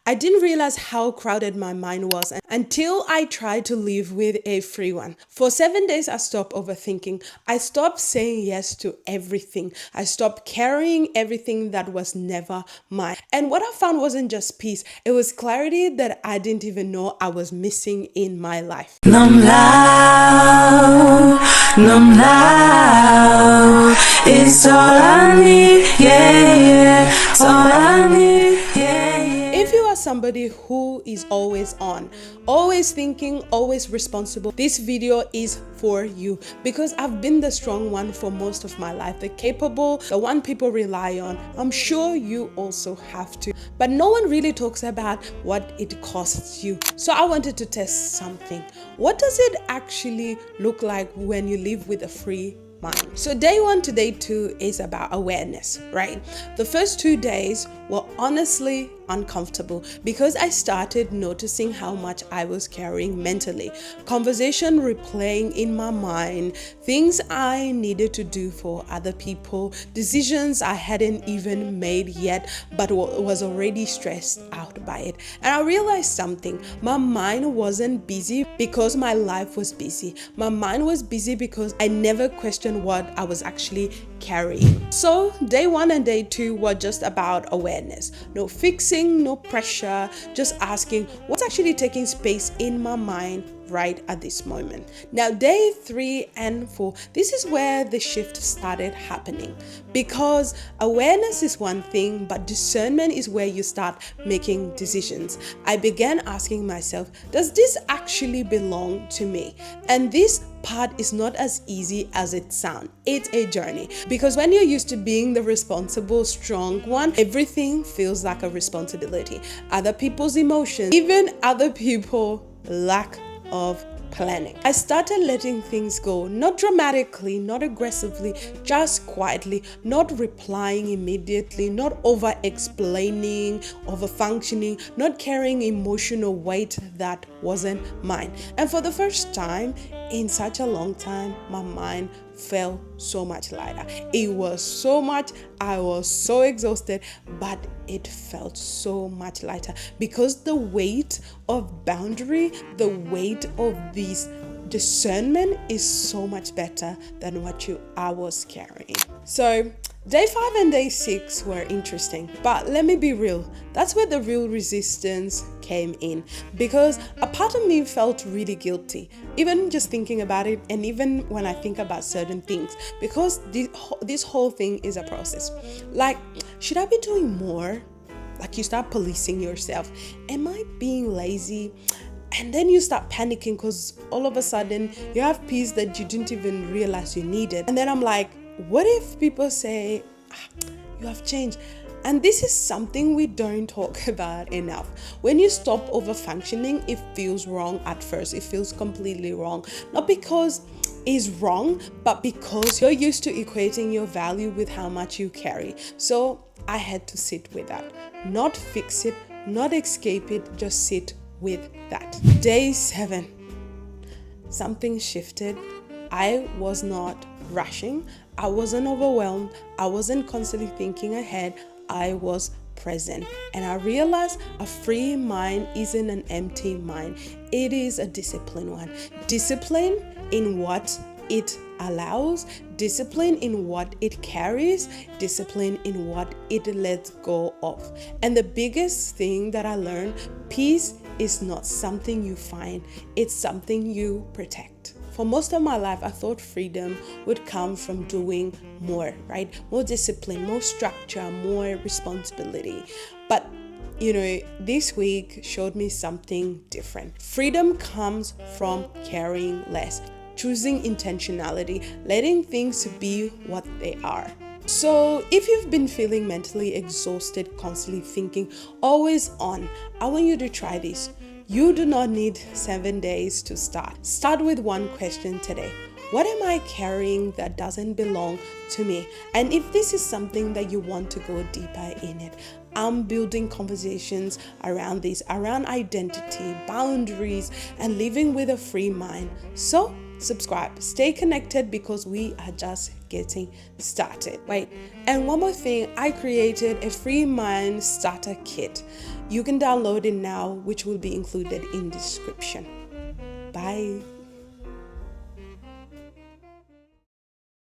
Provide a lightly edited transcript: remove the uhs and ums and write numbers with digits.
I didn't realize how crowded my mind was until I tried to live with a free one. For 7 days, I stopped overthinking. I stopped saying yes to everything. I stopped carrying everything that was never mine. And what I found wasn't just peace, it was clarity that I didn't even know I was missing in my life. Numb loud, numb loud, it's all I need, yeah, yeah, it's all I need, yeah, yeah. If you are somebody who is always on, always thinking, always responsible, this video is for you, because I've been the strong one for most of my life, the capable, the one people rely on. I'm sure you also have to, but no one really talks about what it costs you. So I wanted to test something. What does it actually look like when you live with a free mind? So day 1 to day 2 is about awareness, right? The first 2 days were honestly uncomfortable because I started noticing how much I was carrying mentally. Conversation replaying in my mind, things I needed to do for other people, decisions I hadn't even made yet but was already stressed out by it. And I realized something. My mind wasn't busy because my life was busy. My mind was busy because I never questioned what I was actually carrying. So day 1 and day 2 were just about awareness. No fixing, no pressure, just asking what's actually taking space in my mind right at this moment. Now day 3 and 4, this is where the shift started happening, because awareness is one thing, but discernment is where you start making decisions. I began asking myself, does this actually belong to me? And this part is not as easy as it sounds. It's a journey, because when you're used to being the responsible, strong one, everything feels like a responsibility. Other people's emotions, even other people lack of planning. I started letting things go, not dramatically, not aggressively, just quietly, not replying immediately, not over explaining, over functioning, not carrying emotional weight that wasn't mine. And for the first time in such a long time, my mind felt so much lighter. It was so much, I was so exhausted, but it felt so much lighter because the weight of boundary, the weight of this discernment is so much better than what I was carrying. So day 5 and day 6 were interesting, but let me be real, that's where the real resistance came in, because a part of me felt really guilty, even just thinking about it, and even when I think about certain things, because this whole thing is a process. Like, should I be doing more? Like, you start policing yourself. Am I being lazy? And then you start panicking because all of a sudden you have peace that you didn't even realize you needed. And then I'm like, what if people say, you have changed? And this is something we don't talk about enough. When you stop over functioning, it feels wrong at first. It feels completely wrong. Not because it's wrong, but because you're used to equating your value with how much you carry. So I had to sit with that. Not fix it, not escape it, just sit with that. Day 7, something shifted. I was not rushing. I wasn't overwhelmed. I wasn't constantly thinking ahead. I was present. And I realized a free mind isn't an empty mind. It is a disciplined one. Discipline in what it allows, discipline in what it carries, discipline in what it lets go of. And the biggest thing that I learned, peace is not something you find, it's something you protect. For most of my life, I thought freedom would come from doing more, right? More discipline, more structure, more responsibility. But this week showed me something different. Freedom comes from carrying less, choosing intentionality, letting things be what they are. So if you've been feeling mentally exhausted, constantly thinking, always on, I want you to try this. You do not need 7 days to start. Start with one question today. What am I carrying that doesn't belong to me? And if this is something that you want to go deeper in it, I'm building conversations around this, around identity, boundaries, and living with a free mind. So subscribe, stay connected, because we are just getting started. Wait, and one more thing, I created a free mind starter kit. You can download it now, which will be included in the description. Bye.